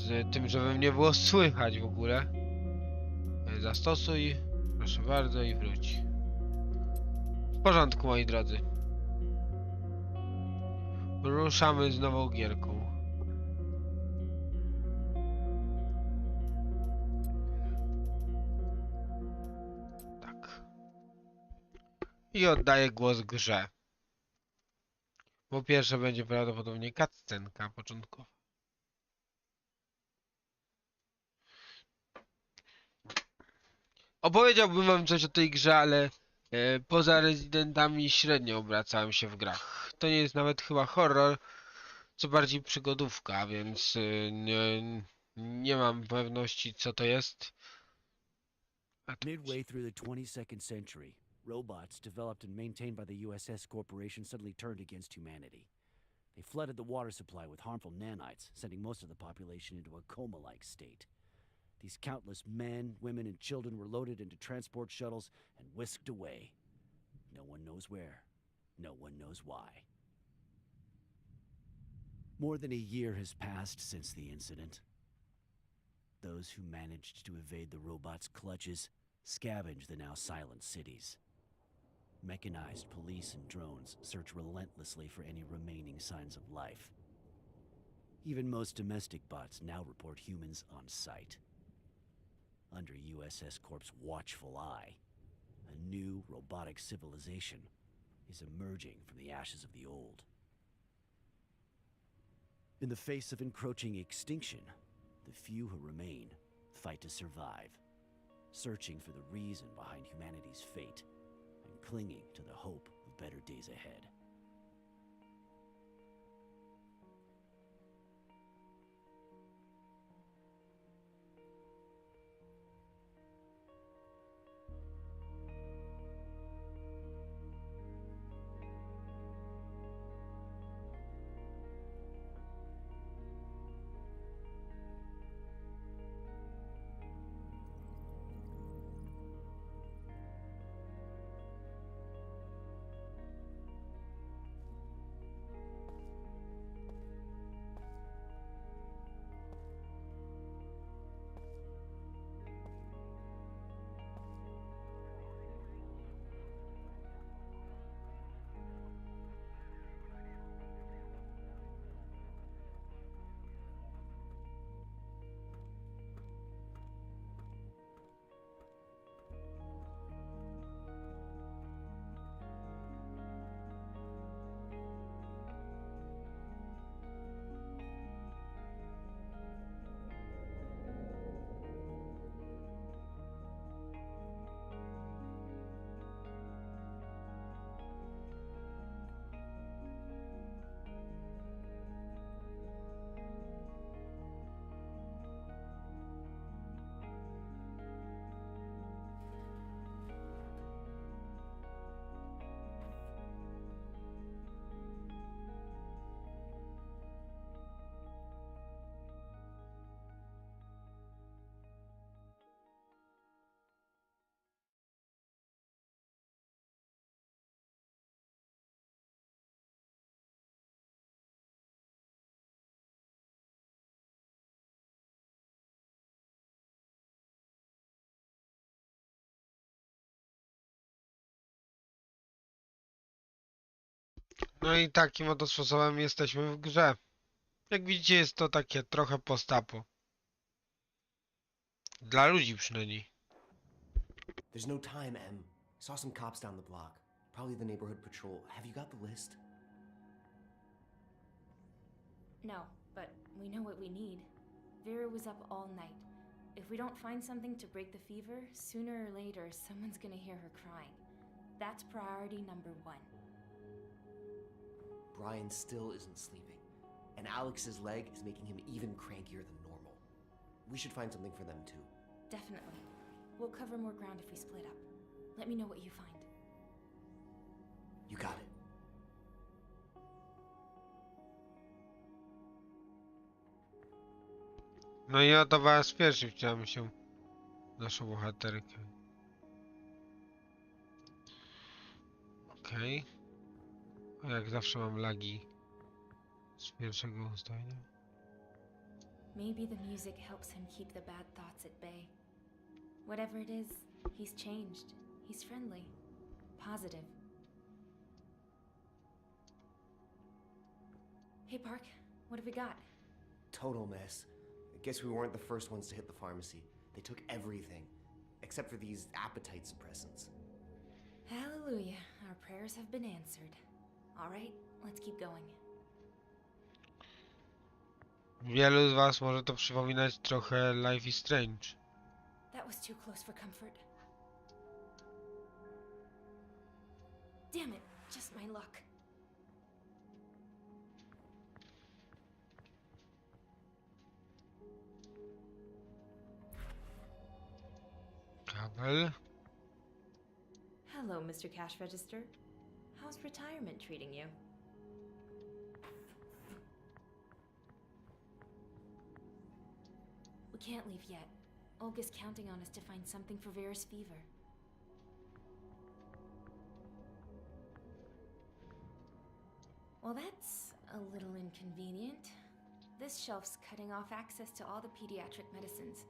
z tym, żeby mnie było słychać w ogóle. Zastosuj, proszę bardzo, i wróć. W porządku, moi drodzy. Ruszamy z nową gierką. Tak. I oddaję głos grze. Po pierwsze będzie prawdopodobnie cutscenka początkowa. Opowiedziałbym wam coś o tej grze, ale poza rezydentami średnio obracałem się w grach. To nie jest nawet chyba horror, co bardziej przygodówka, więc nie mam pewności, co to jest. Midway through the 22nd century, robots developed and maintained by the USS Corporation suddenly turned against humanity. They flooded the water supply with harmful nanites, sending most of the population into a coma-like state. These countless men, women, and children were loaded into transport shuttles and whisked away. No one knows where. No one knows why. More than a year has passed since the incident. Those who managed to evade the robots' clutches scavenge the now silent cities. Mechanized police and drones search relentlessly for any remaining signs of life. Even most domestic bots now report humans on sight. Under USS Corp's watchful eye, a new robotic civilization is emerging from the ashes of the old. In the face of encroaching extinction, the few who remain fight to survive, searching for the reason behind humanity's fate and clinging to the hope of better days ahead. No i takim oto sposobem jesteśmy w grze. Jak widzicie, jest to takie trochę post-apo. Dla ludzi przynajmniej. There's no time, Em. Saw some cops down the block. Probably the neighborhood patrol. Have you got the list? No, but we know what we need. Vera was up all night. If we don't find something to break the fever, sooner or later, someone's gonna hear her crying. That's priority number one. Brian still isn't sleeping, and Alex's leg is making him even crankier than normal. We should find something for them too. Definitely. We'll cover more ground if we split up. Let me know what you find. You got it. No i oto was pierwszy wciąłem się w naszą bohaterkę. Okej. Jak zawsze mam lagi z pierwszego ustawienia. Maybe the music helps him keep the bad thoughts at bay. Whatever it is, he's changed. He's friendly. Positive. Hey, Park, what have we got? Total mess. I guess we weren't the first ones to hit the pharmacy. They took everything, except for these appetite suppressants. Hallelujah, our prayers have been answered. All right, let's keep going. Wielu z was może to przypominać trochę Life is Strange. That was too close for comfort. Damn it, just my luck. Kabel. Hello, Mr. Cash Register. How's retirement treating you? We can't leave yet. Olga's counting on us to find something for Vera's fever. Well, that's a little inconvenient. This shelf's cutting off access to all the pediatric medicines.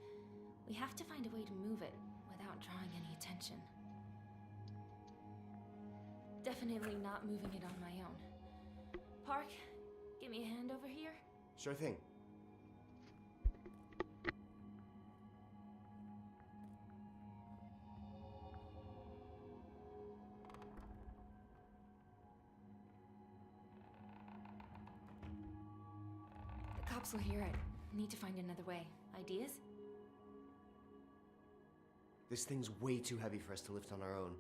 We have to find a way to move it without drawing any attention. Definitely not moving it on my own. Park, give me a hand over here. Sure thing. The cops will hear it. Need to find another way. Ideas? This thing's way too heavy for us to lift on our own.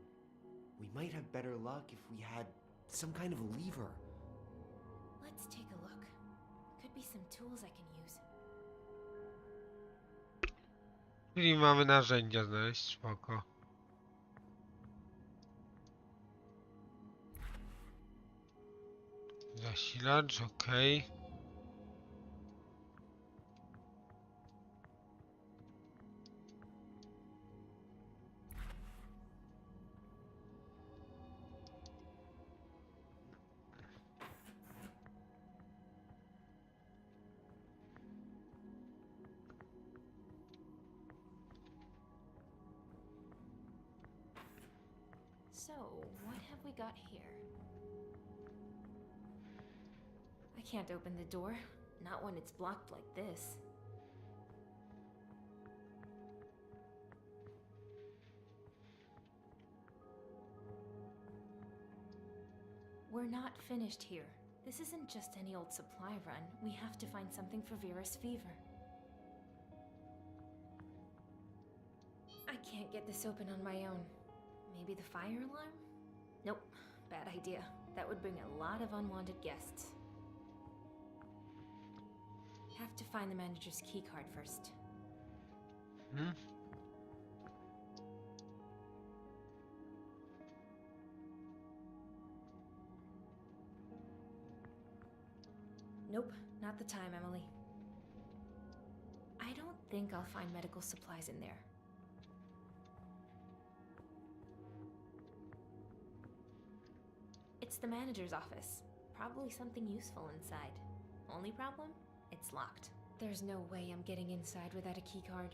We might have better luck if we had some kind of lever. Let's take a look. Could be some tools I can use. Czyli mamy narzędzia znaleźć, spoko. Zasilacz, okej. So, what have we got here? I can't open the door. Not when it's blocked like this. We're not finished here. This isn't just any old supply run. We have to find something for Vera's fever. I can't get this open on my own. Maybe the fire alarm? Nope, bad idea. That would bring a lot of unwanted guests. Have to find the manager's keycard first. Nope, not the time, Emily. I don't think I'll find medical supplies in there. It's the manager's office. Probably something useful inside. Only problem? It's locked. There's no way I'm getting inside without a keycard.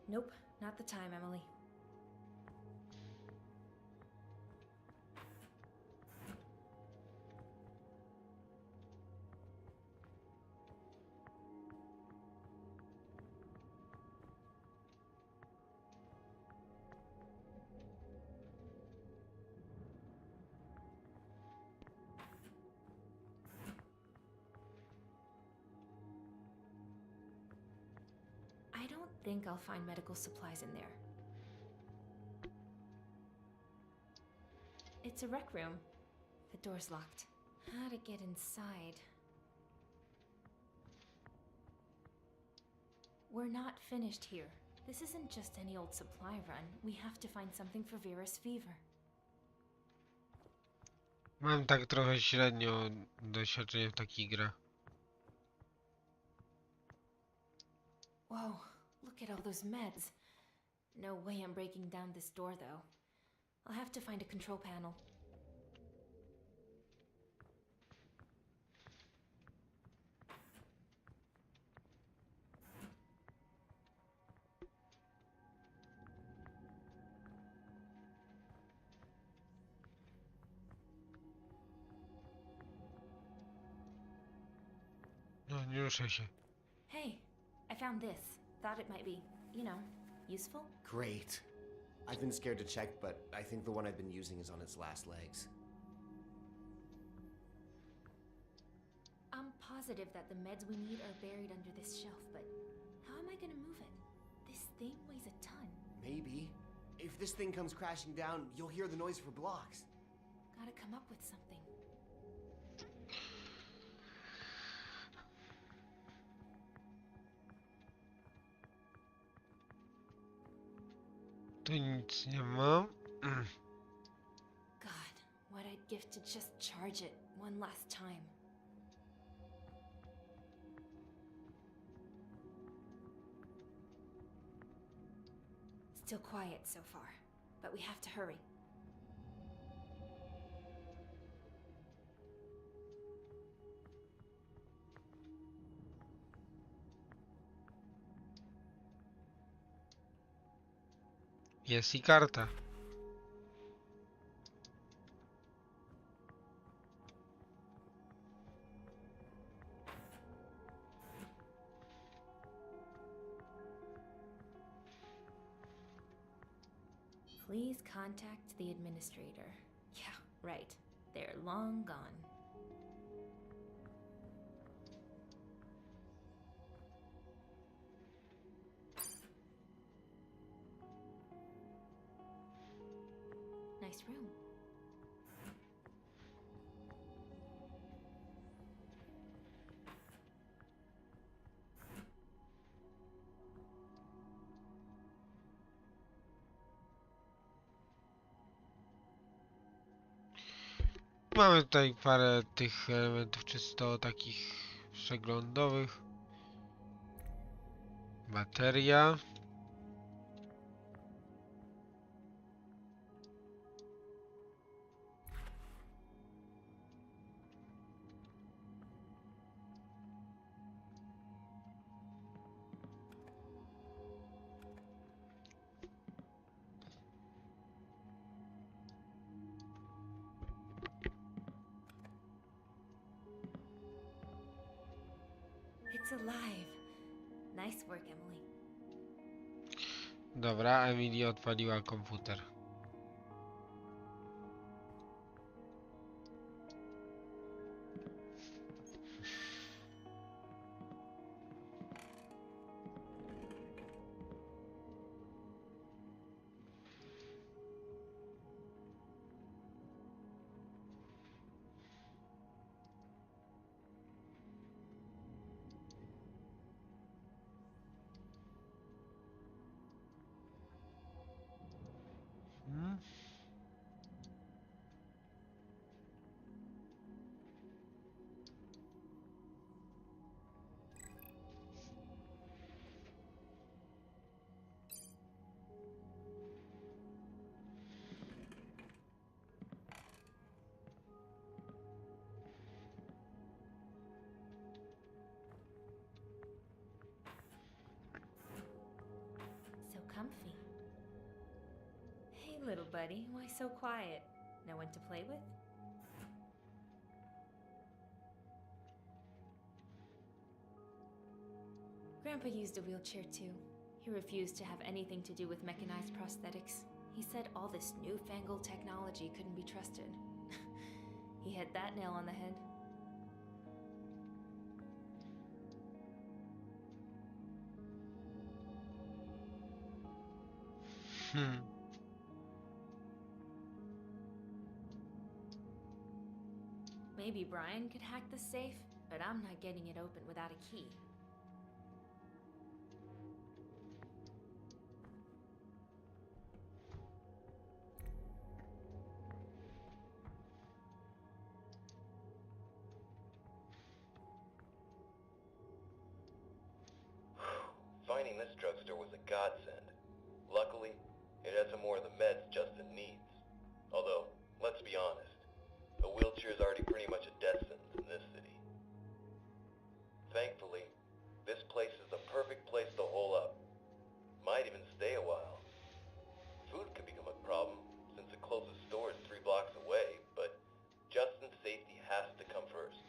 Nope, not the time, Emily. I don't think I'll find medical supplies in there. It's a rec room. The door's locked. How to get inside? We're not finished here. This isn't just any old supply run. We have to find something for Vera's fever. Mam tak trochę średnio doświadczenie w takich grach. Whoa, look at all those meds. No way I'm breaking down this door, though. I'll have to find a control panel. No, nie ruszaj się. Hey, I found this. Thought it might be, useful? Great. I've been scared to check, but I think the one I've been using is on its last legs. I'm positive that the meds we need are buried under this shelf, but how am I gonna move it? This thing weighs a ton. Maybe. If this thing comes crashing down, you'll hear the noise for blocks. Gotta come up with something. Tu nic nie mam. God, what I'd give to just charge it one last time. Still quiet so far, but we have to hurry. Jest i karta. Please contact the administrator. Yeah, right. They're long gone. Nice room. Mamy tutaj parę tych elementów czysto takich przeglądowych. Bateria. It's alive. Nice work, Emily. Dobra, Emily odpaliła komputer. Hmm? So comfy. Hey, little buddy, why so quiet? No one to play with? Grandpa used a wheelchair too. He refused to have anything to do with mechanized prosthetics. He said all this newfangled technology couldn't be trusted. He hit that nail on the head. Maybe Brian could hack the safe, but I'm not getting it open without a key. Finding this drugstore was a godsend. Luckily, some more of the meds Justin needs. Although, let's be honest, a wheelchair is already pretty much a death sentence in this city. Thankfully, this place is the perfect place to hole up. Might even stay a while. Food could become a problem, since the closest store is 3 blocks away, but Justin's safety has to come first.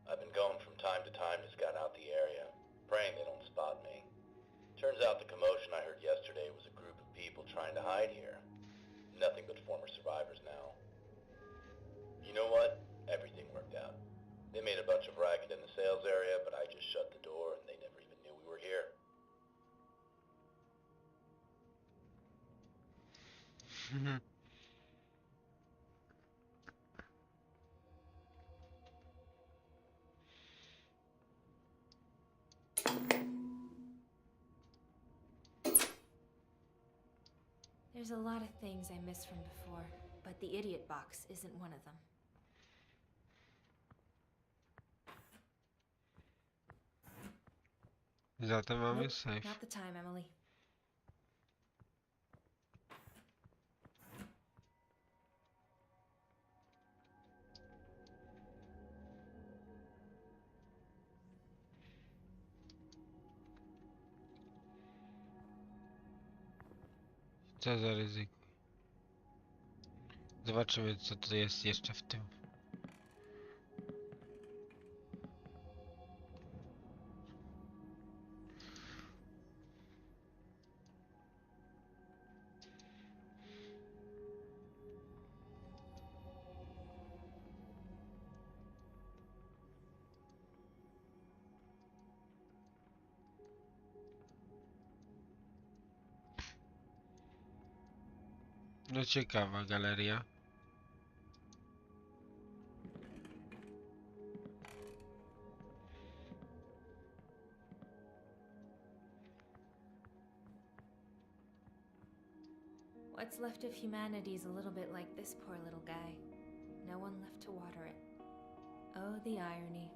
I've been going from time to time to scout out the area, praying they don't spot me. Turns out the commotion I heard yesterday was a group of people trying to hide here. Nothing but former survivors now. You know what? Everything worked out. They made a bunch of racket in the sales area, but I just shut the door and they never even knew we were here. There's a lot of things I miss from before, but the idiot box isn't one of them. Zatem mamy Nope, safe. not the time, Emily. Co za ryzyko. Zobaczymy, co to jest jeszcze w tym. No ciekawa galeria. What's left of humanity is a little bit like this poor little guy. No one left to water it. Oh, the irony.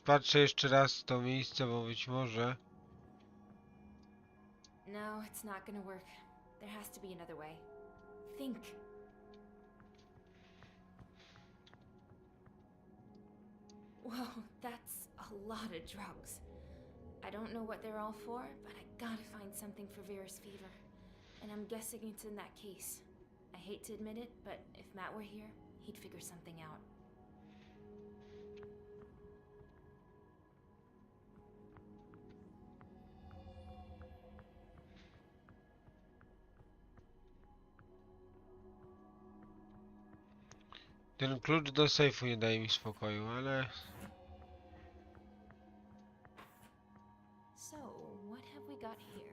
Patrzę jeszcze raz to miejsce, bo być może... No, it's not gonna work. There has to be another way. Think. Whoa, that's a lot of drugs. I don't know what they're all for, but I gotta find something for Vera's fever. And I'm guessing it's in that case. I hate to admit it, but if Matt were here, he'd figure something out. Ten klucz do sejfu nie daje mi spokoju, ale... So, what have we got here?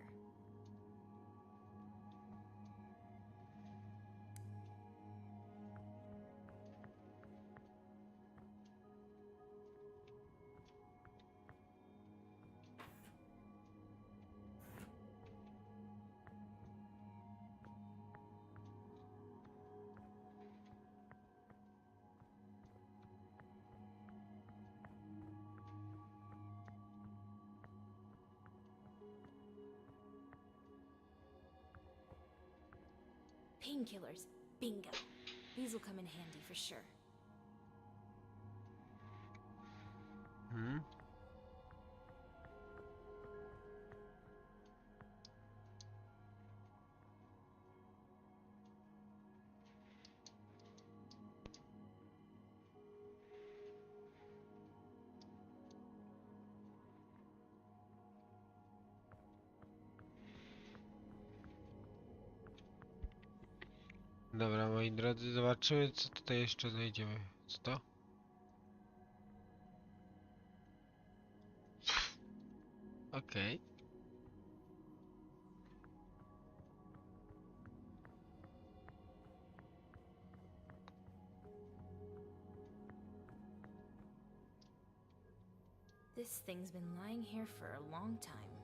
Painkillers. Bingo. These will come in handy for sure. Hmm? Dobra, moi drodzy, zobaczymy, co tutaj jeszcze znajdziemy. Co to? Okej. This thing's been lying here for a long time.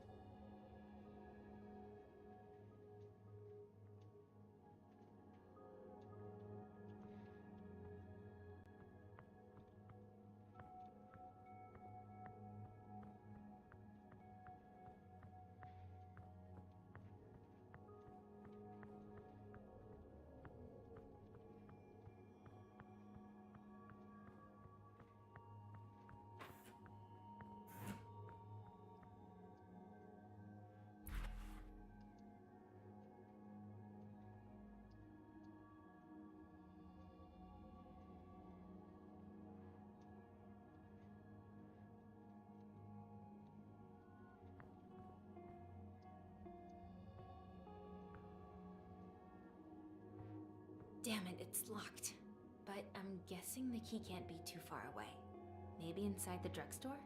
Damn it, it's locked. But I'm guessing the key can't be too far away. Maybe inside the drugstore?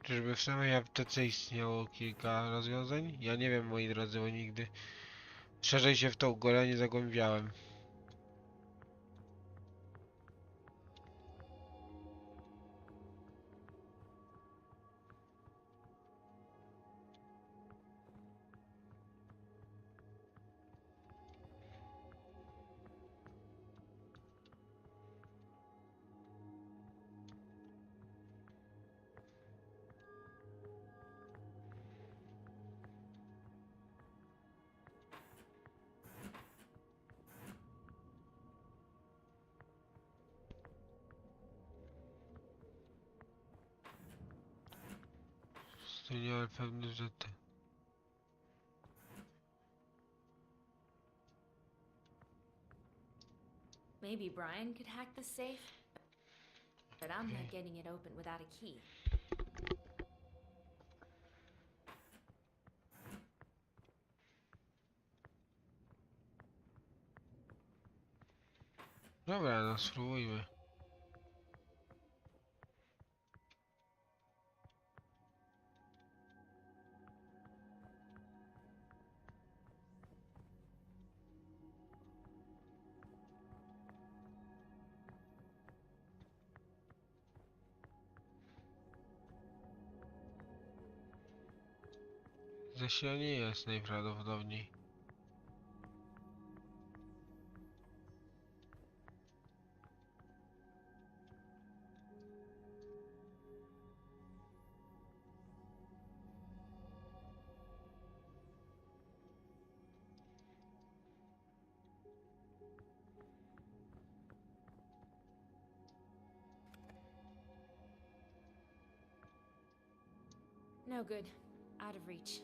Czyżby w samej aptece istniało kilka rozwiązań? Ja nie wiem, moi drodzy, bo nigdy szerzej się w tą grę nie zagłębiałem. To nie, ale pewny, że ty. Maybe Brian could hack the safe, but I'm not getting it open without a key. Dobra, no spróbujmy. Zasilanie jest najprawdopodobniej. No good. Out of reach.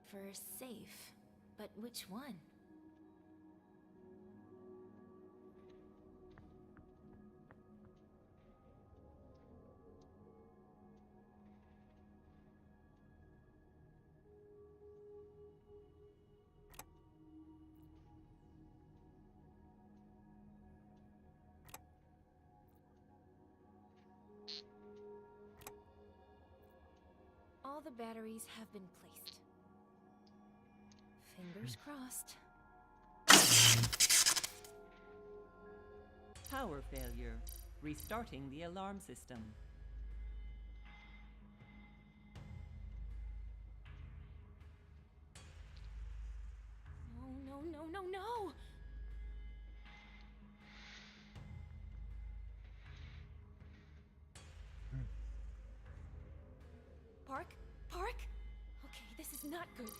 For a safe. But which one? All the batteries have been placed. Fingers crossed. Power failure. Restarting the alarm system. No, no, no, no, no! Park? Park? Okay, this is not good.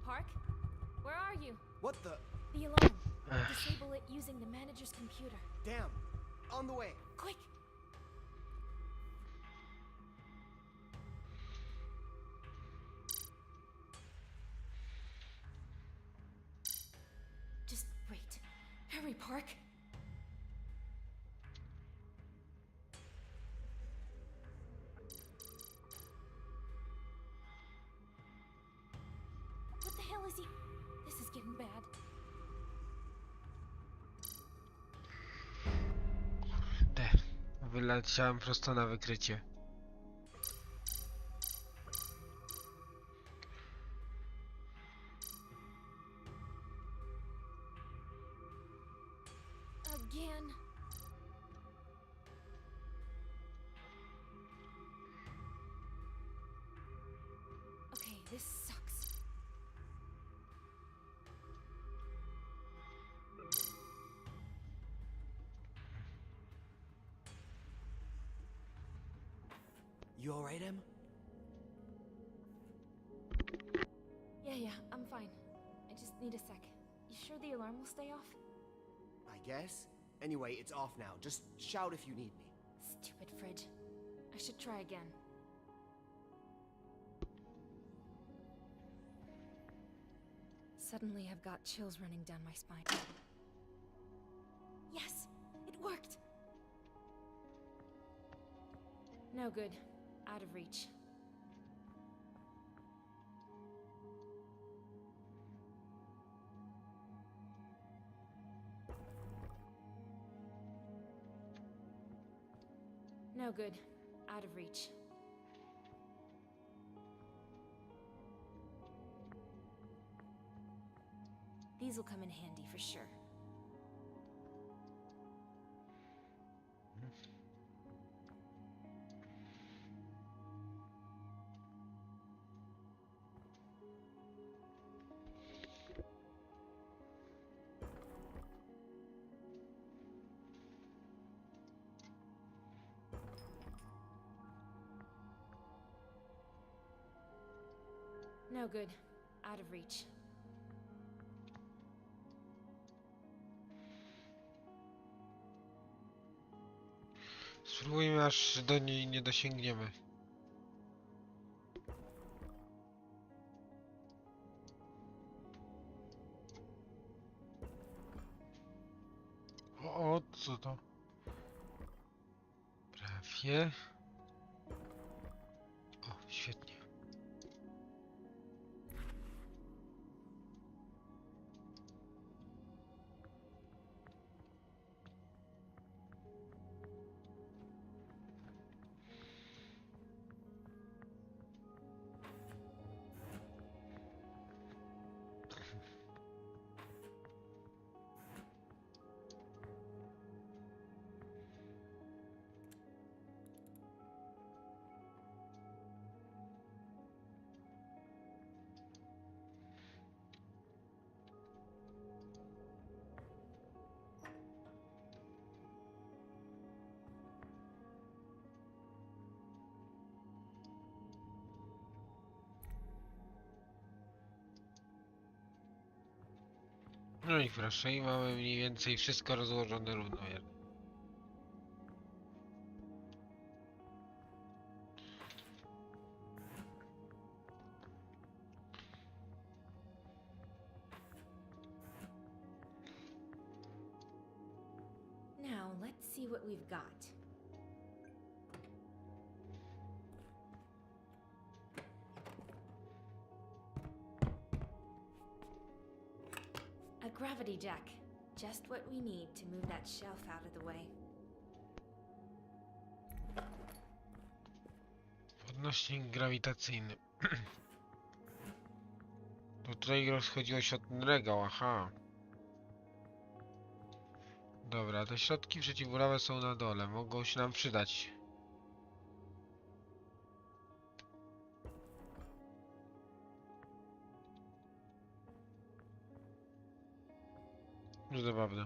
Park? Where are you? What the? The alarm. Disable it using the manager's computer. Damn. On the way. Quick! Just wait. Hurry, Park. What the hell is he? This is getting bad. Wyleciałem prosto na wykrycie. Again. Okay, this sucks. You alright, Em? Yeah, I'm fine. I just need a sec. You sure the alarm will stay off? I guess. Anyway, it's off now. Just shout if you need me. Stupid fridge. I should try again. Suddenly I've got chills running down my spine. Yes! It worked! No good. Out of reach. No good. Out of reach. These will come in handy for sure. No good. Out of reach. Spróbujmy, aż do niej nie dosięgniemy. O, co to? Prawie. O, świetnie. No i proszę, i mamy mniej więcej wszystko rozłożone równomiernie. Now, let's see what we've got. A gravity jack. Just what we need to move that shelf out of the way. Podnośnik grawitacyjny. To tutaj rozchodziło się o ten regał, aha. Dobra, te środki przeciwbólowe są na dole, mogą się nam przydać. No zabawne.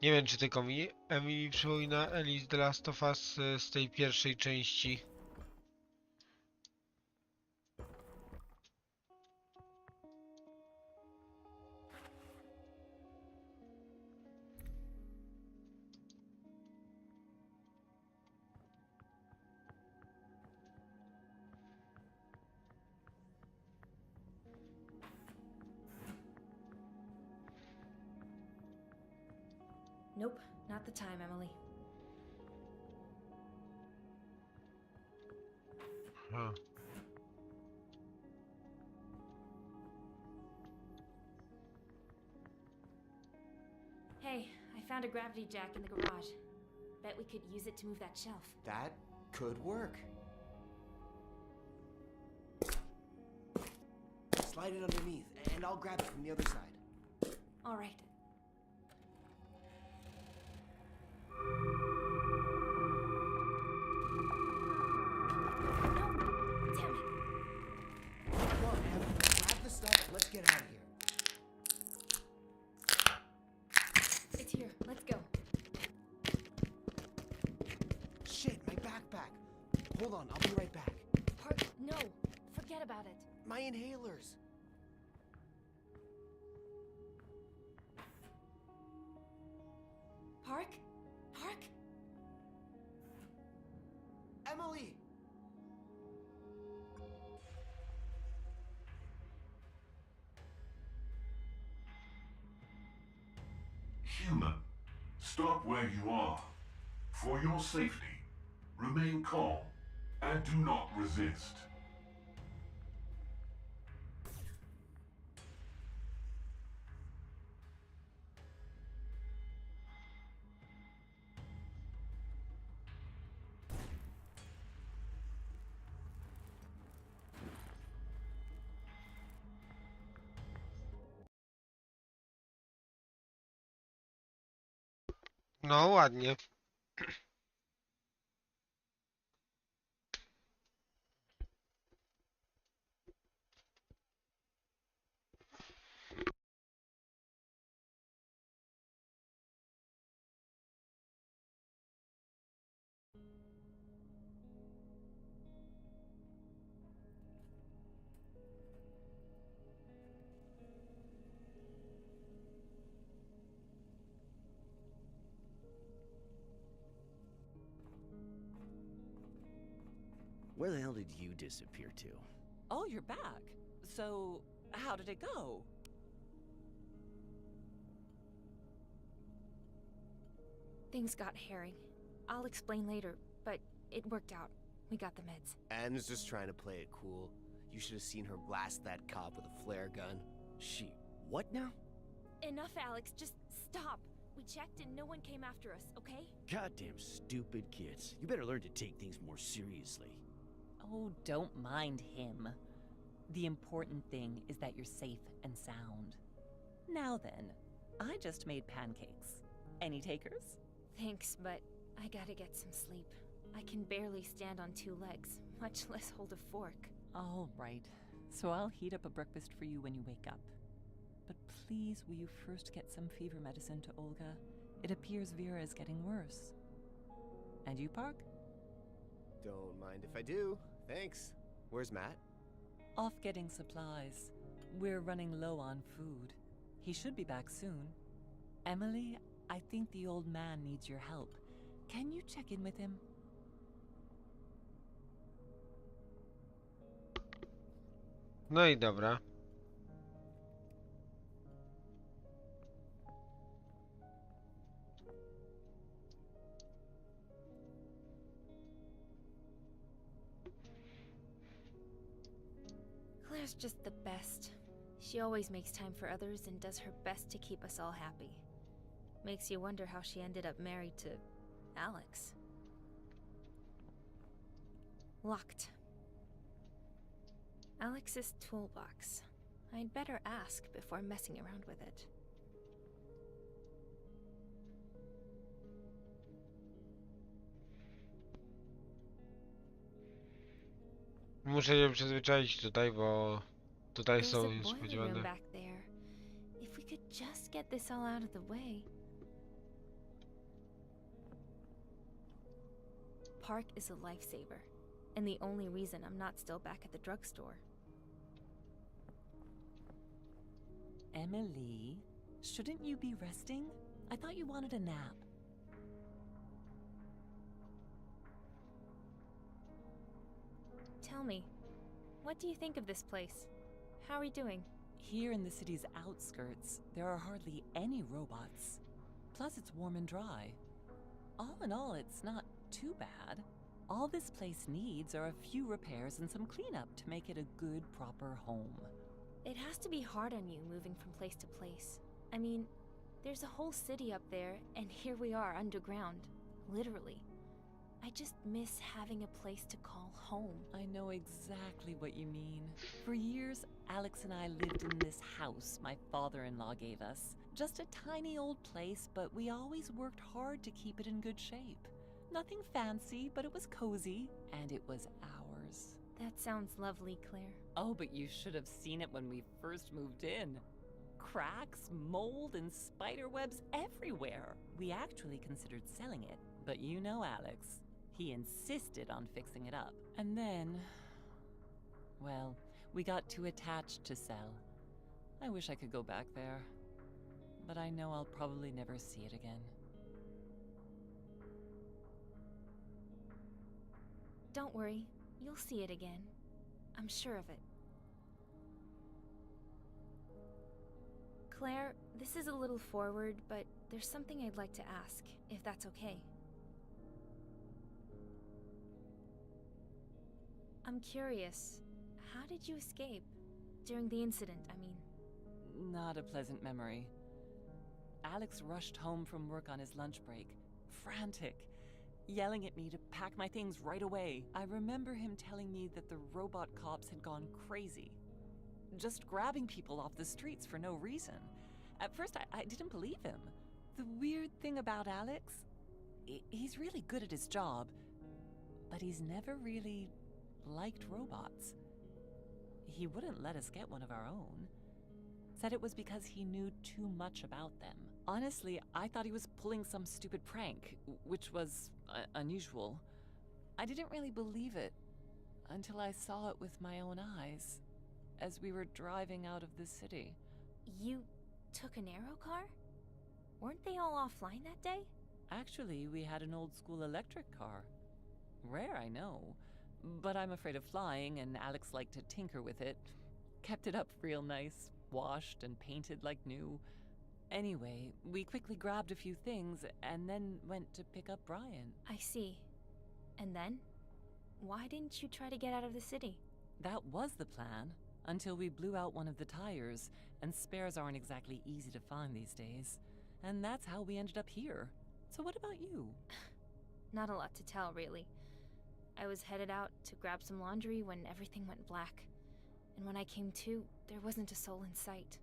Nie wiem, czy tylko mi Emily przypomina Ellie z The Last of Us z tej pierwszej części. Nope, not the time, Emily. Aha. Hey, I found a gravity jack in the garage. Bet we could use it to move that shelf. That could work. Slide it underneath, and I'll grab it from the other side. All right. No! Damn it! Come on, Em, grab the stuff and let's get out of here. It's here. Let's go. Shit, my backpack. Hold on, I'll be right back. Park, no. Forget about it. My inhalers. Park? Park? Emily! Human, stop where you are. For your safety, remain calm and do not resist. No ładnie. Where the hell did you disappear to? Oh, you're back. So, how did it go? Things got hairy. I'll explain later, but it worked out. We got the meds. Em's just trying to play it cool. You should have seen her blast that cop with a flare gun. She... what now? Enough, Alex. Just stop. We checked and no one came after us, okay? Goddamn stupid kids. You better learn to take things more seriously. Oh, don't mind him. The important thing is that you're safe and sound. Now then, I just made pancakes. Any takers? Thanks, but I gotta get some sleep. I can barely stand on 2 legs, much less hold a fork. All right. So I'll heat up a breakfast for you when you wake up. But please, will you first get some fever medicine to Olga? It appears Vera is getting worse. And you, Park? Don't mind if I do. Thanks. Where's Matt? Off getting supplies. We're running low on food. He should be back soon. Emily, I think the old man needs your help. Can you check in with him? No i dobra. Claire's just the best. She always makes time for others and does her best to keep us all happy. Makes you wonder how she ended up married to Alex. Locked. Alex's toolbox. I'd better ask before messing around with it. Muszę się przyzwyczaić tutaj, bo tutaj There's są a boiler room spodziewane. back there. If we could just get this all out of the way. Park is a lifesaver, and the only reason I'm not still back at the drugstore. Emily, shouldn't you be resting? I thought you wanted a nap. Tell me, what do you think of this place? How are we doing? Here in the city's outskirts, there are hardly any robots. Plus, it's warm and dry. All in all, it's not too bad. All this place needs are a few repairs and some cleanup to make it a good, proper home. It has to be hard on you moving from place to place. I mean, there's a whole city up there, and here we are underground. literally. I just miss having a place to call home. I know exactly what you mean. For years, Alex and I lived in this house my father-in-law gave us. Just a tiny old place, but we always worked hard to keep it in good shape. Nothing fancy, but it was cozy, and it was ours. That sounds lovely, Claire. Oh, but you should have seen it when we first moved in. Cracks, mold, and spider webs everywhere. We actually considered selling it, but you know Alex. He insisted on fixing it up. And then, well, we got too attached to sell. I wish I could go back there, but I know I'll probably never see it again. Don't worry, you'll see it again. I'm sure of it. Claire, this is a little forward, but there's something I'd like to ask, if that's okay. I'm curious, how did you escape? During the incident, I mean. Not a pleasant memory. Alex rushed home from work on his lunch break, frantic, yelling at me to pack my things right away. I remember him telling me that the robot cops had gone crazy, just grabbing people off the streets for no reason. At first, I didn't believe him. The weird thing about Alex, he's really good at his job, but he's never really liked robots. He wouldn't let us get one of our own. Said it was because he knew too much about them. Honestly, I thought he was pulling some stupid prank, which was unusual. I didn't really believe it until I saw it with my own eyes as we were driving out of the city. You took an aero car? Weren't they all offline that day? Actually, we had an old school electric car. Rare, I know, but I'm afraid of flying, and Alex liked to tinker with it. Kept it up real nice, washed and painted like new. Anyway, we quickly grabbed a few things and then went to pick up Brian. I see. And then? Why didn't you try to get out of the city? That was the plan, until we blew out one of the tires, and spares aren't exactly easy to find these days. And that's how we ended up here. So what about you? Not a lot to tell, really. I was headed out to grab some laundry when everything went black. And when I came to, there wasn't a soul in sight.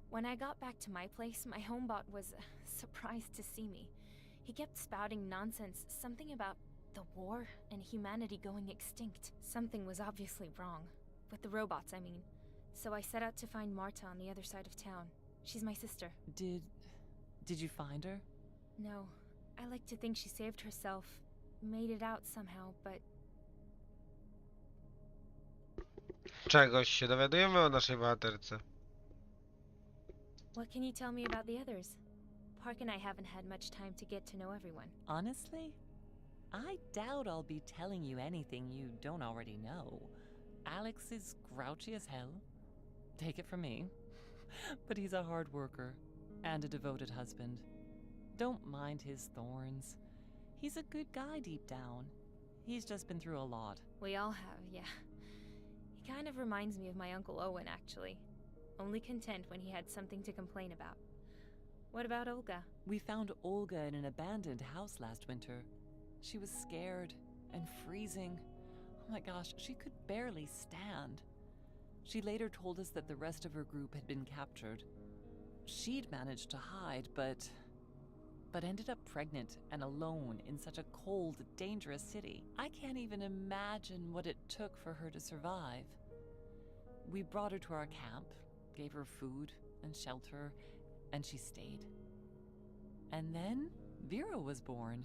When I got back to my place, my homebot was surprised to see me. He kept spouting nonsense, something about the war and humanity going extinct. Something was obviously wrong. With the robots, I mean. So I set out to find Marta on the other side of town. She's my sister. Did you find her? No. I like to think she saved herself, made it out somehow, but Czegoś się dowiadujemy o naszej bohaterce. what can you tell me about the others? Park and I haven't had much time to get to know everyone. Honestly, I doubt I'll be telling you anything you don't already know. Alex is grouchy as hell. Take it from me. But he's a hard worker and a devoted husband. Don't mind his thorns. He's a good guy deep down. He's just been through a lot. We all have, yeah. He kind of reminds me of my Uncle Owen, actually. Only content when he had something to complain about. What about Olga? We found Olga in an abandoned house last winter. She was scared and freezing. Oh my gosh, she could barely stand. She later told us that the rest of her group had been captured. She'd managed to hide, but ended up pregnant and alone in such a cold, dangerous city. I can't even imagine what it took for her to survive. We brought her to our camp, gave her food and shelter, and she stayed. And then Vera was born.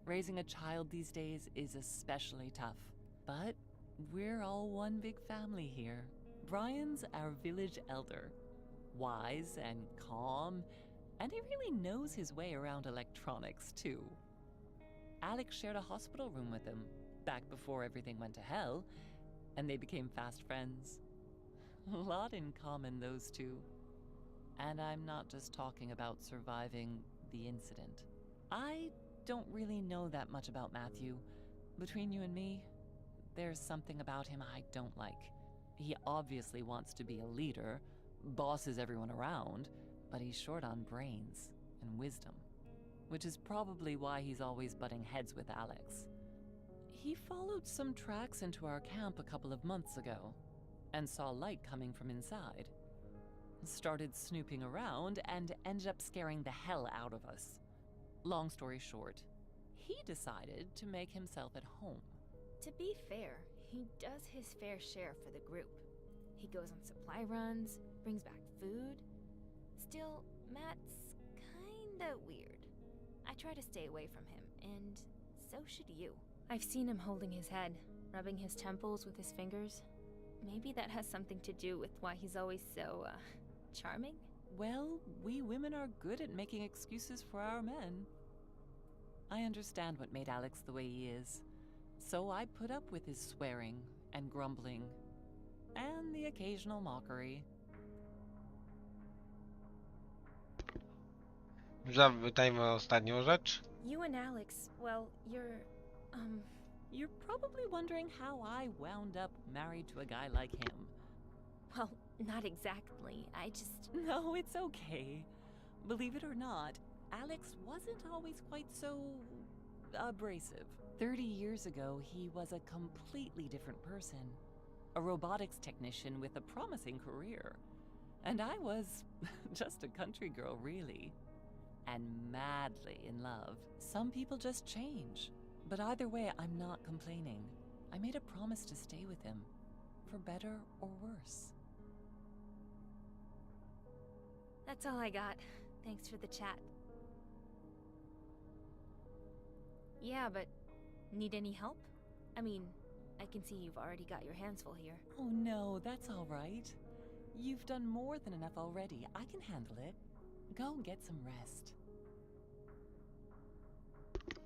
Raising a child these days is especially tough, but we're all one big family here. Brian's our village elder, wise and calm, and he really knows his way around electronics, too. Alex shared a hospital room with him, back before everything went to hell, and they became fast friends. A lot in common, those two. And I'm not just talking about surviving the incident. I don't really know that much about Matthew. Between you and me, there's something about him I don't like. He obviously wants to be a leader, bosses everyone around, but he's short on brains and wisdom. which is probably why he's always butting heads with Alex. He followed some tracks into our camp a couple of months ago and saw light coming from inside. Started snooping around and ended up scaring the hell out of us. Long story short, he decided to make himself at home. To be fair, he does his fair share for the group. He goes on supply runs, brings back food. Still, Matt's kinda weird. I try to stay away from him, and so should you. I've seen him holding his head, rubbing his temples with his fingers. Maybe that has something to do with why he's always so, charming? Well, we women are good at making excuses for our men. I understand what made Alex the way he is, so I put up with his swearing and grumbling, and the occasional mockery. Zapytajmy o ostatnią rzecz. You and Alex, well, You're probably wondering how I wound up married to a guy like him. well, not exactly. I just... No, it's okay. Believe it or not, Alex wasn't always quite so abrasive. 30 years ago, he was a completely different person. A robotics technician with a promising career. And I was just a country girl, really. And madly in love. Some people just change. But either way, I'm not complaining. I made a promise to stay with him. For better or worse. That's all I got. Thanks for the chat. Yeah, but need any help? I mean, I can see you've already got your hands full here. Oh no, that's all right. You've done more than enough already. I can handle it. Go and get some rest.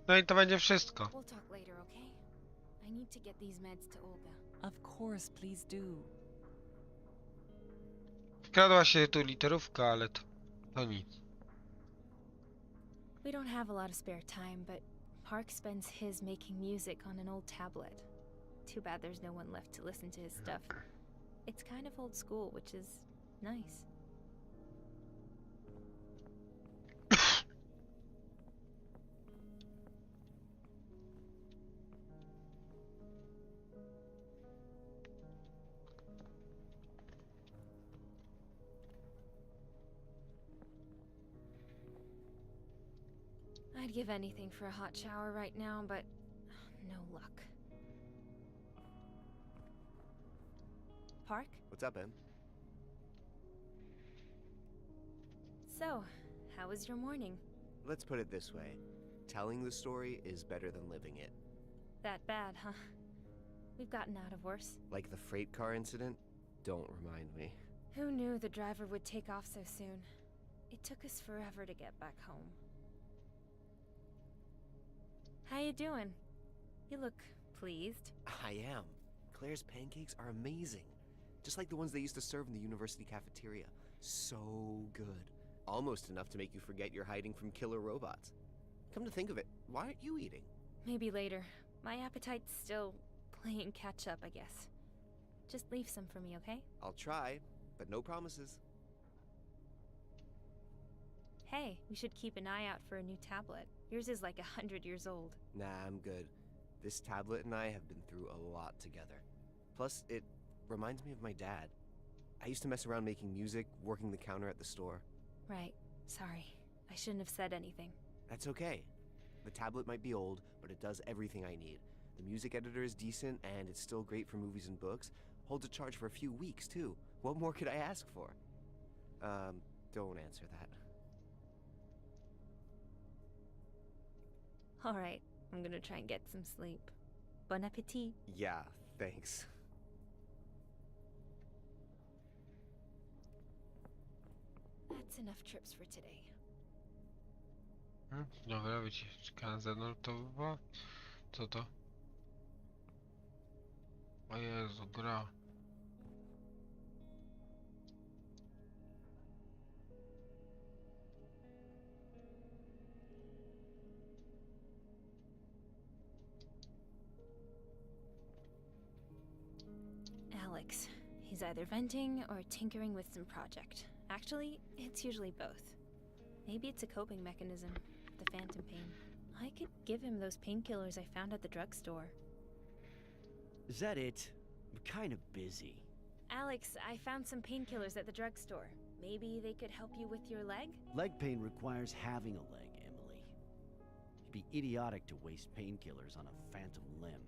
No i to będzie wszystko. We'll talk later, okay? I need to get these meds to Olga. Of course, please do. Wkradła się tu literówka, ale to nic. We don't have a lot of spare time, but Park spends his making music on an old tablet. Too bad there's no one left to listen to his stuff. It's kind of old school, which is nice. I'd give anything for a hot shower right now, but no luck. Park? What's up, Em? So, how was your morning? Let's put it this way. Telling the story is better than living it. That bad, huh? We've gotten out of worse. Like the freight car incident? Don't remind me. Who knew the driver would take off so soon? It took us forever to get back home. How you doing? You look pleased. I am. Claire's pancakes are amazing. Just like the ones they used to serve in the university cafeteria. So good. Almost enough to make you forget you're hiding from killer robots. Come to think of it, why aren't you eating? Maybe later. My appetite's still playing catch up, I guess. Just leave some for me, okay? I'll try, but no promises. Hey, we should keep an eye out for a new tablet. Yours is like 100 years old. Nah, I'm good. This tablet and I have been through a lot together. Plus, it reminds me of my dad. I used to mess around making music, working the counter at the store. Right. Sorry. I shouldn't have said anything. That's okay. The tablet might be old, but it does everything I need. The music editor is decent, and it's still great for movies and books. Holds a charge for a few weeks, too. What more could I ask for? Don't answer that. Alright, I'm gonna try and get some sleep. Bon appetit. Yeah, thanks. That's enough trips for today. Dobra, wycieczka zanurtowa. Co to? O Jezu, gra. Alex. He's either venting or tinkering with some project. Actually, it's usually both. Maybe it's a coping mechanism. the phantom pain. I could give him those painkillers I found at the drugstore. Is that it? I'm kind of busy. Alex, I found some painkillers at the drugstore. Maybe they could help you with your leg? Leg pain requires having a leg, Emily. It'd be idiotic to waste painkillers on a phantom limb.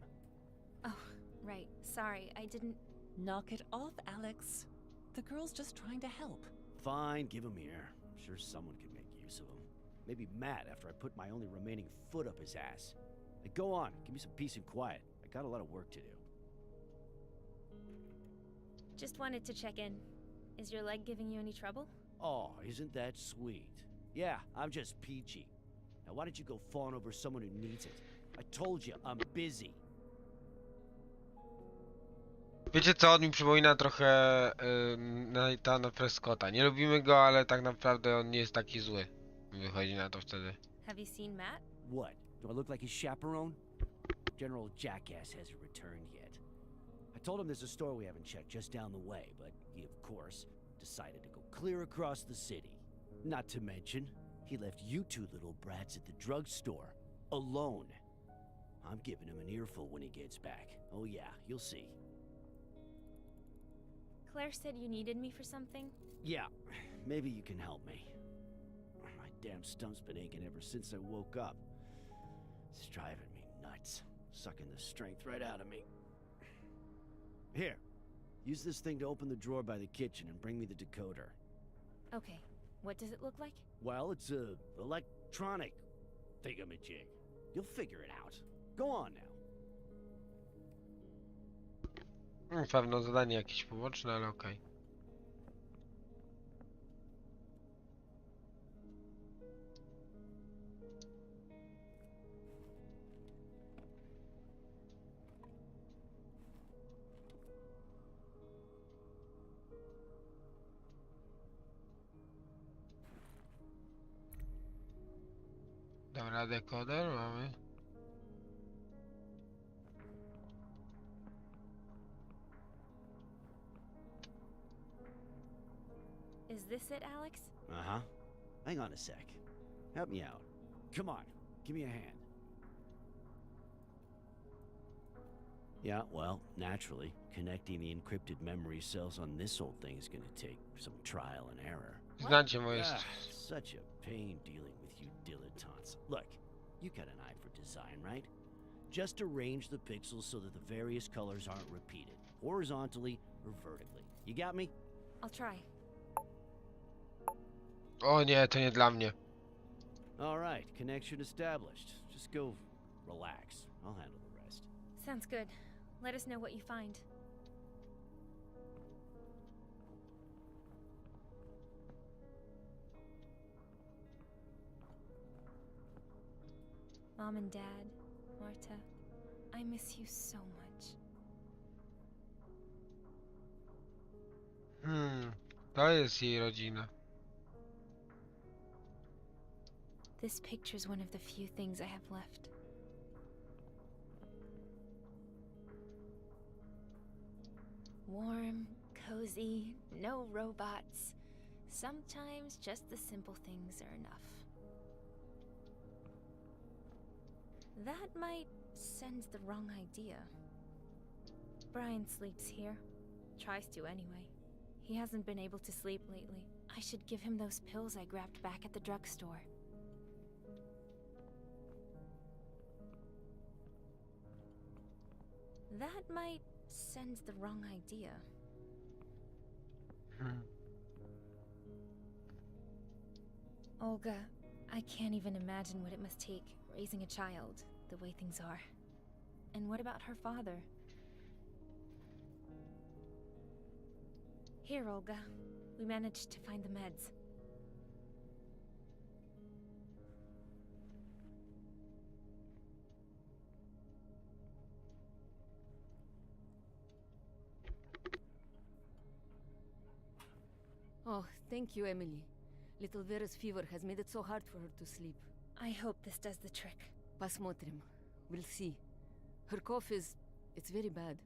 Oh, right. Sorry, I didn't... Knock it off, Alex. The girl's just trying to help. Fine, give him here. I'm sure someone can make use of him. Maybe Matt after I put my only remaining foot up his ass. Hey, go on, give me some peace and quiet. I got a lot of work to do. Just wanted to check in. Is your leg giving you any trouble? Oh, isn't that sweet? Yeah, I'm just peachy. Now why don't you go fawn over someone who needs it? I told you, I'm busy. Wiecie co, on mi przypomina trochę Nathana Prescotta. Nie lubimy go, ale tak naprawdę on nie jest taki zły. Wychodzi na to wtedy. Have you seen Matt? What? Do I look like his chaperone? General Jackass hasn't returned yet. I told him there's a store we haven't checked just down the way, but he, of course, decided to go clear across the city. Not to mention, he left you two little brats at the drugstore. Alone. I'm giving him an earful when he gets back. Oh yeah, you'll see. Claire said you needed me for something? Yeah, maybe you can help me. My damn stump's been aching ever since I woke up. It's driving me nuts, sucking the strength right out of me. Here, use this thing to open the drawer by the kitchen and bring me the decoder. Okay. What does it look like? Well, it's a electronic thingamajig. You'll figure it out. Go on now. Pewno zadanie jakieś poboczne, ale okej. Dobra, dekoder mamy. Is this it, Alex? Uh-huh. Hang on a sec. Help me out. Come on, give me a hand. Yeah, well, naturally, connecting the encrypted memory cells on this old thing is gonna take some trial and error. Znacie moje... Such a pain dealing with you dilettantes. Look, you got an eye for design, right? Just arrange the pixels so that the various colors aren't repeated, horizontally or vertically. You got me? I'll try. O nie, to nie dla mnie. All right, connection established. Just go relax. I'll handle the rest. Sounds good. Let us know what you find. Mom and Dad, Marta, I miss you so much. To jest jej rodzina. This picture's one of the few things I have left. Warm, cozy, no robots. Sometimes just the simple things are enough. That might send the wrong idea. Brian sleeps here. Tries to anyway. He hasn't been able to sleep lately. I should give him those pills I grabbed back at the drugstore. That might send the wrong idea. Olga, I can't even imagine what it must take raising a child the way things are. And what about her father? Here, Olga. We managed to find the meds. Oh, thank you, Emily. Little Vera's fever has made it so hard for her to sleep. I hope this does the trick. Pasmotrem. We'll see. Her cough it's very bad.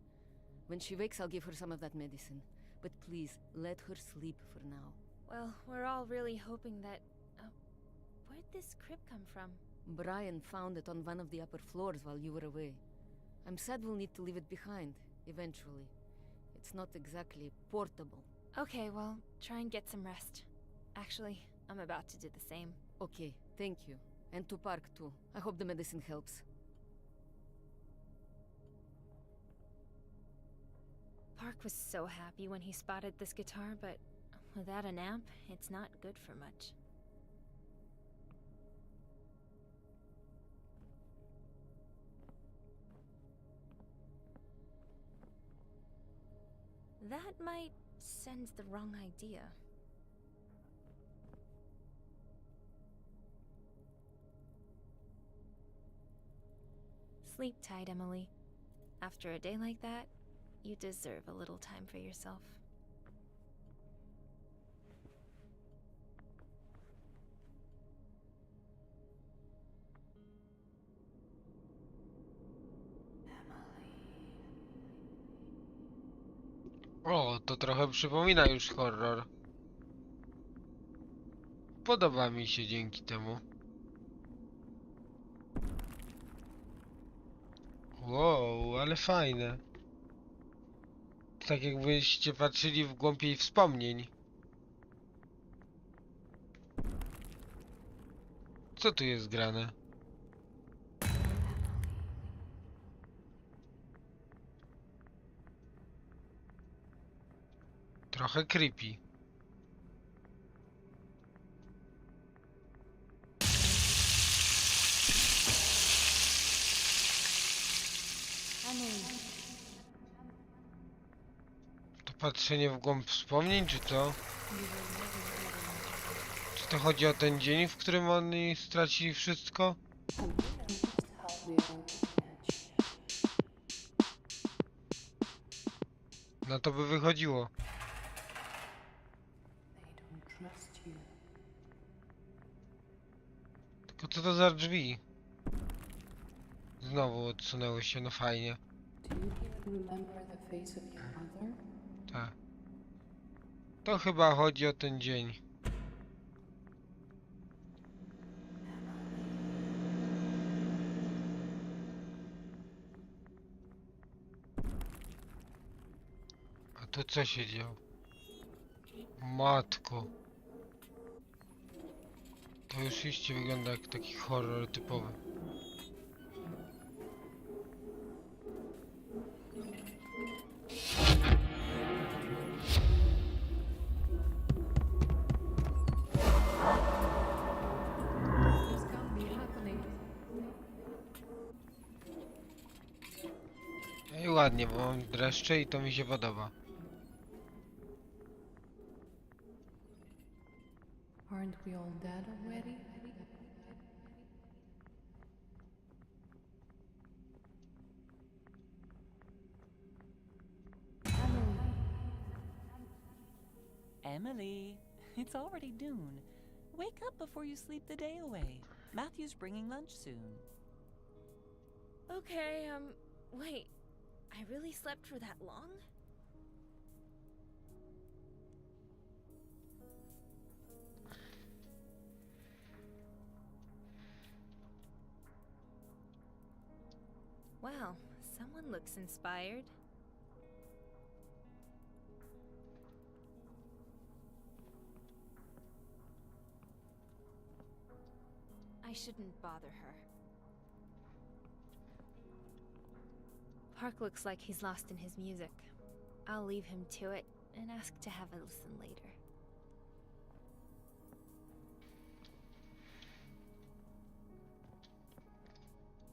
When she wakes, I'll give her some of that medicine. But please, let her sleep for now. Well, we're all really hoping that... Where'd this crib come from? Brian found it on one of the upper floors while you were away. I'm sad we'll need to leave it behind, eventually. It's not exactly portable. Okay, well, try and get some rest. Actually, I'm about to do the same. Okay, thank you. And to Park too. I hope the medicine helps. Park was so happy when he spotted this guitar, but without an amp, it's not good for much. That might send the wrong idea. Sleep tight, Emily. After a day like that, you deserve a little time for yourself. O, to trochę przypomina już horror. Podoba mi się dzięki temu. Wow, ale fajne. Tak jakbyście patrzyli w głąb jej wspomnień. Co tu jest grane? Trochę creepy. To patrzenie w głąb wspomnień, czy co? Czy to chodzi o ten dzień, w którym oni stracili wszystko? No to by wychodziło. Tylko co to za drzwi? Znowu odsunęły się, no fajnie. Tak. To chyba chodzi o ten dzień. A tu co się działo? Matko. To już iście wygląda jak taki horror typowy. I ładnie, bo mam dreszcze i to mi się podoba. Aren't we all dead already? Emily, it's already noon. Wake up before you sleep the day away. Matthew's bringing lunch soon. Okay, wait. I really slept for that long? Wow, someone looks inspired. I shouldn't bother her. Park looks like he's lost in his music. I'll leave him to it and ask to have a listen later.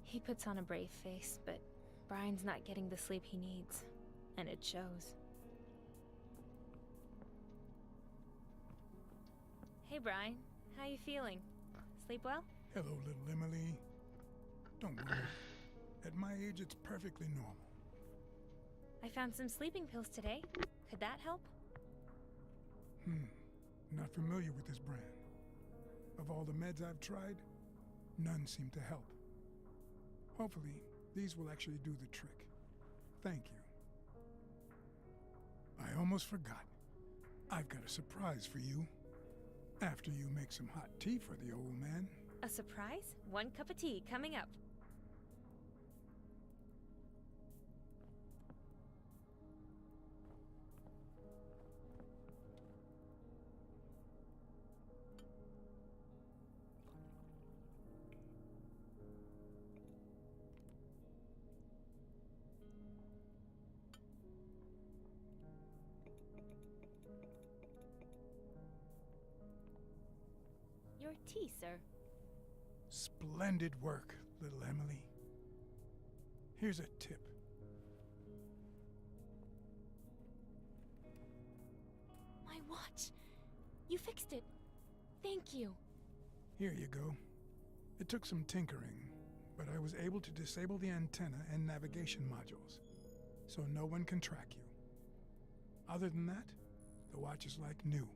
He puts on a brave face, but Brian's not getting the sleep he needs, and it shows. Hey Brian, how you feeling? Sleep well? Hello, little Emily. Don't worry. At my age, it's perfectly normal. I found some sleeping pills today. Could that help? Not familiar with this brand. Of all the meds I've tried, none seem to help. Hopefully, these will actually do the trick. Thank you. I almost forgot. I've got a surprise for you. After you make some hot tea for the old man. A surprise? 1 cup of tea coming up. Your tea, sir. Splendid work, little Emily. Here's a tip. My watch. You fixed it. Thank you. Here you go. It took some tinkering, but I was able to disable the antenna and navigation modules, so no one can track you. Other than that, the watch is like new.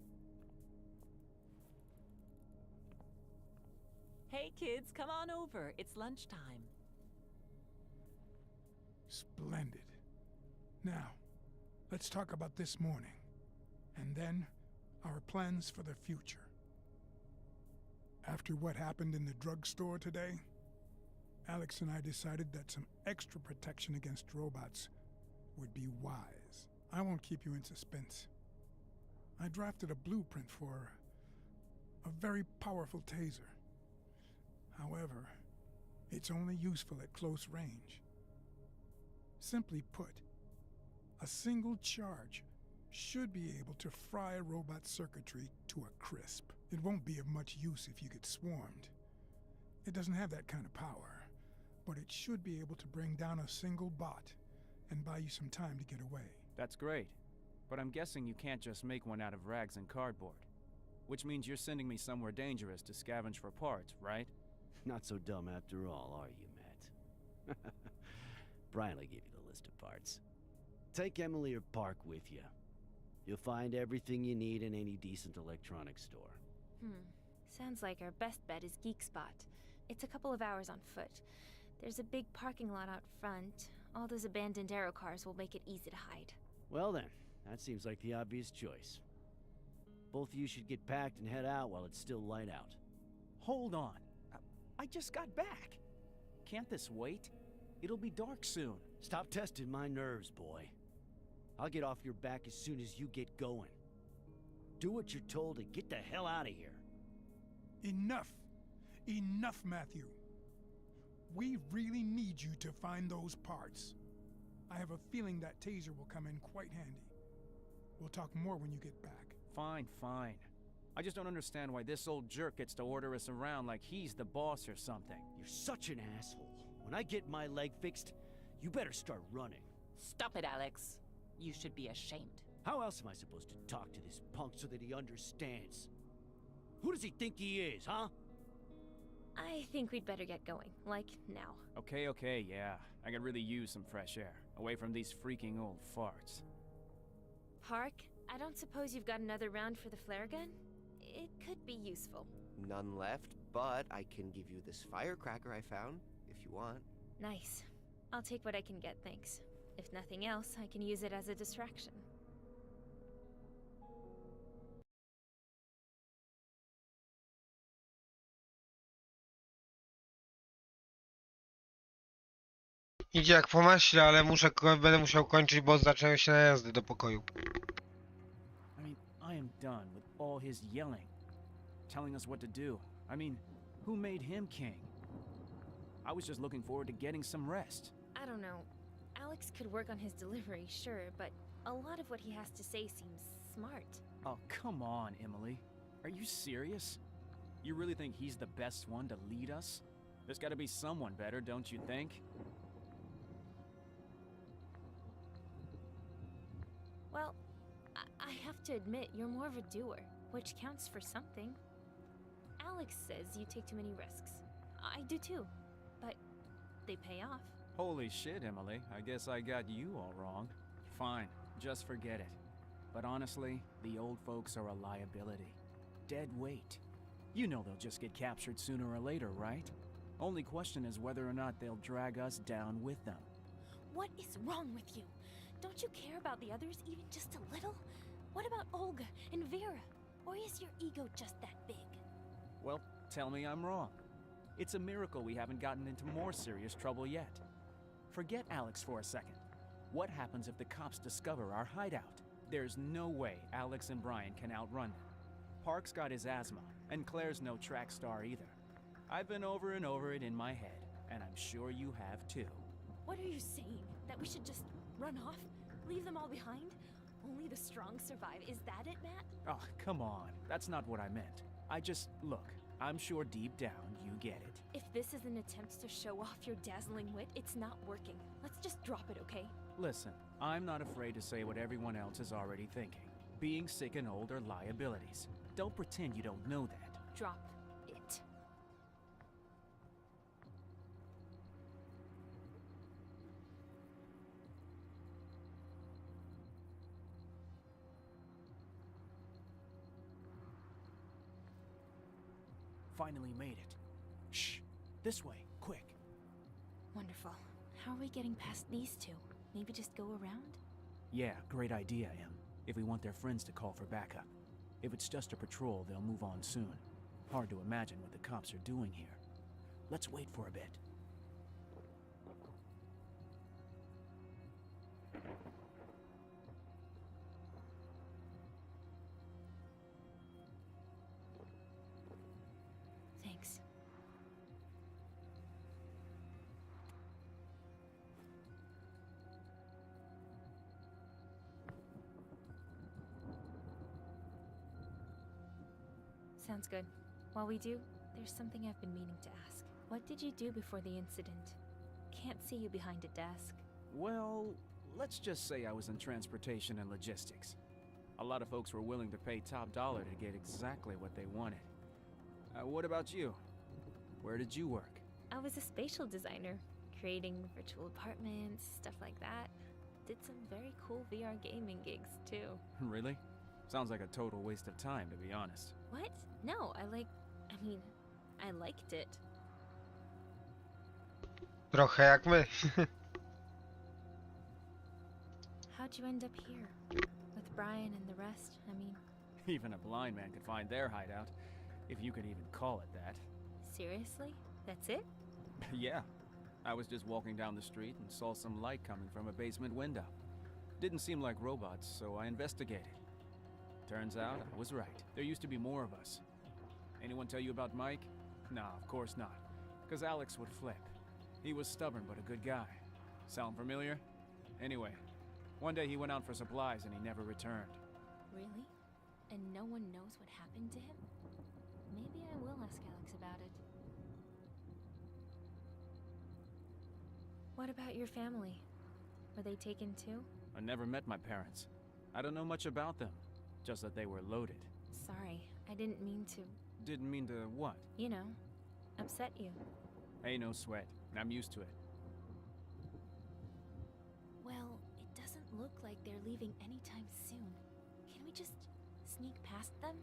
Hey kids, come on over. It's lunchtime. Splendid. Now, let's talk about this morning, and then our plans for the future. After what happened in the drugstore today, Alex and I decided that some extra protection against robots would be wise. I won't keep you in suspense. I drafted a blueprint for a very powerful taser. However, it's only useful at close range. Simply put, a single charge should be able to fry a robot's circuitry to a crisp. It won't be of much use if you get swarmed. It doesn't have that kind of power, but it should be able to bring down a single bot and buy you some time to get away. That's great, but I'm guessing you can't just make one out of rags and cardboard. Which means you're sending me somewhere dangerous to scavenge for parts, right? Not so dumb after all, are you, Matt? Brian will give you the list of parts. Take Emily or Park with you. You'll find everything you need in any decent electronics store. Sounds like our best bet is Geek Spot. It's a couple of hours on foot. There's a big parking lot out front. All those abandoned aero cars will make it easy to hide. Well then, that seems like the obvious choice. Both of you should get packed and head out while it's still light out. Hold on. I just got back. Can't this wait? It'll be dark soon. Stop testing my nerves, boy. I'll get off your back as soon as you get going. Do what you're told and get the hell out of here. Enough! Enough, Matthew. We really need you to find those parts. I have a feeling that taser will come in quite handy. We'll talk more when you get back. Fine, fine. I just don't understand why this old jerk gets to order us around like he's the boss or something. You're such an asshole. When I get my leg fixed, you better start running. Stop it, Alex. You should be ashamed. How else am I supposed to talk to this punk so that he understands? Who does he think he is, huh? I think we'd better get going, like now. Okay, yeah. I could really use some fresh air, away from these freaking old farts. Park, I don't suppose you've got another round for the flare gun? It could be useful. None left, but I can give you this firecracker I found, if you want. Nice. I'll take what I can get, thanks. If nothing else, I can use it as a distraction. Idzie jak po maśle, ale będę musiał kończyć, bo zaczęły się najazdy do pokoju. I mean, I am done with all his yelling. Telling us what to do. I mean, who made him king? I was just looking forward to getting some rest. I don't know. Alex could work on his delivery, sure, but a lot of what he has to say seems smart. Oh, come on, Emily. Are you serious? You really think he's the best one to lead us? There's gotta be someone better, don't you think? Well, I have to admit, you're more of a doer, which counts for something. Alex says you take too many risks. I do too, but they pay off. Holy shit, Emily. I guess I got you all wrong. Fine, just forget it. But honestly, the old folks are a liability. Dead weight. You know they'll just get captured sooner or later, right? Only question is whether or not they'll drag us down with them. What is wrong with you? Don't you care about the others even just a little? What about Olga and Vera? Or is your ego just that big? Well, tell me I'm wrong. It's a miracle we haven't gotten into more serious trouble yet. Forget Alex for a second. What happens if the cops discover our hideout? There's no way Alex and Brian can outrun them. Park's got his asthma, and Claire's no track star either. I've been over and over it in my head, and I'm sure you have too. What are you saying? That we should just run off? Leave them all behind? Only the strong survive. Is that it, Matt? Oh, come on. That's not what I meant. Look, I'm sure deep down you get it. If this is an attempt to show off your dazzling wit, it's not working. Let's just drop it, okay? Listen, I'm not afraid to say what everyone else is already thinking. Being sick and old are liabilities. Don't pretend you don't know that. Drop it. Finally made it. Shh! This way, quick. Wonderful. How are we getting past these two? Maybe just go around? Yeah, great idea, Em. If we want their friends to call for backup. If it's just a patrol, they'll move on soon. Hard to imagine what the cops are doing here. Let's wait for a bit. Thanks. Sounds good. While we do, there's something I've been meaning to ask. What did you do before the incident? Can't see you behind a desk. Well, let's just say I was in transportation and logistics. A lot of folks were willing to pay top dollar to get exactly what they wanted. What about you? Where did you work? I was a spatial designer, creating virtual apartments, stuff like that. Did some very cool VR gaming gigs, too. Really? Sounds like a total waste of time, to be honest. What? No, I liked it. Trochę jak my. How'd you end up here? With Brian and the rest, I mean. Even a blind man could find their hideout, if you could even call it that. Seriously? That's it? Yeah. I was just walking down the street and saw some light coming from a basement window. Didn't seem like robots, so I investigated. Turns out I was right. There used to be more of us. Anyone tell you about Mike? Nah, of course not. Because Alex would flip. He was stubborn but a good guy. Sound familiar? Anyway, one day he went out for supplies and he never returned. Really? And no one knows what happened to him? Maybe I will ask Alex about it. What about your family? Were they taken too? I never met my parents. I don't know much about them. Just that they were loaded. Sorry, I didn't mean to... Didn't mean to what? You know, upset you. Hey, no sweat. I'm used to it. Well, it doesn't look like they're leaving anytime soon. Can we just sneak past them?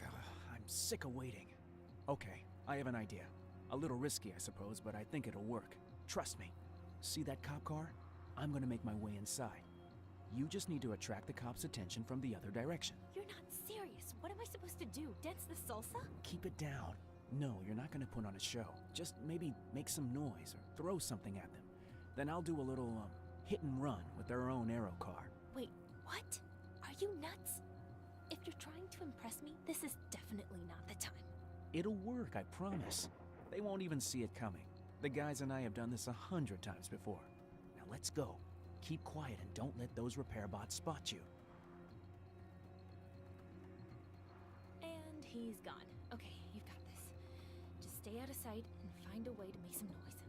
I'm sick of waiting. Okay, I have an idea. A little risky, I suppose, but I think it'll work. Trust me. See that cop car? I'm gonna make my way inside. You just need to attract the cops' attention from the other direction. You're not serious. What am I supposed to do? Dance the salsa? Keep it down. No, you're not gonna put on a show. Just maybe make some noise or throw something at them. Then I'll do a little, hit and run with their own aero car. Wait, what? Are you nuts? If you're trying to impress me, this is definitely not the time. It'll work, I promise. They won't even see it coming. The guys and I have done this 100 times before. Now let's go. Keep quiet and don't let those repair bots spot you. And he's gone. Okay, you've got this. Just stay out of sight and find a way to make some noise.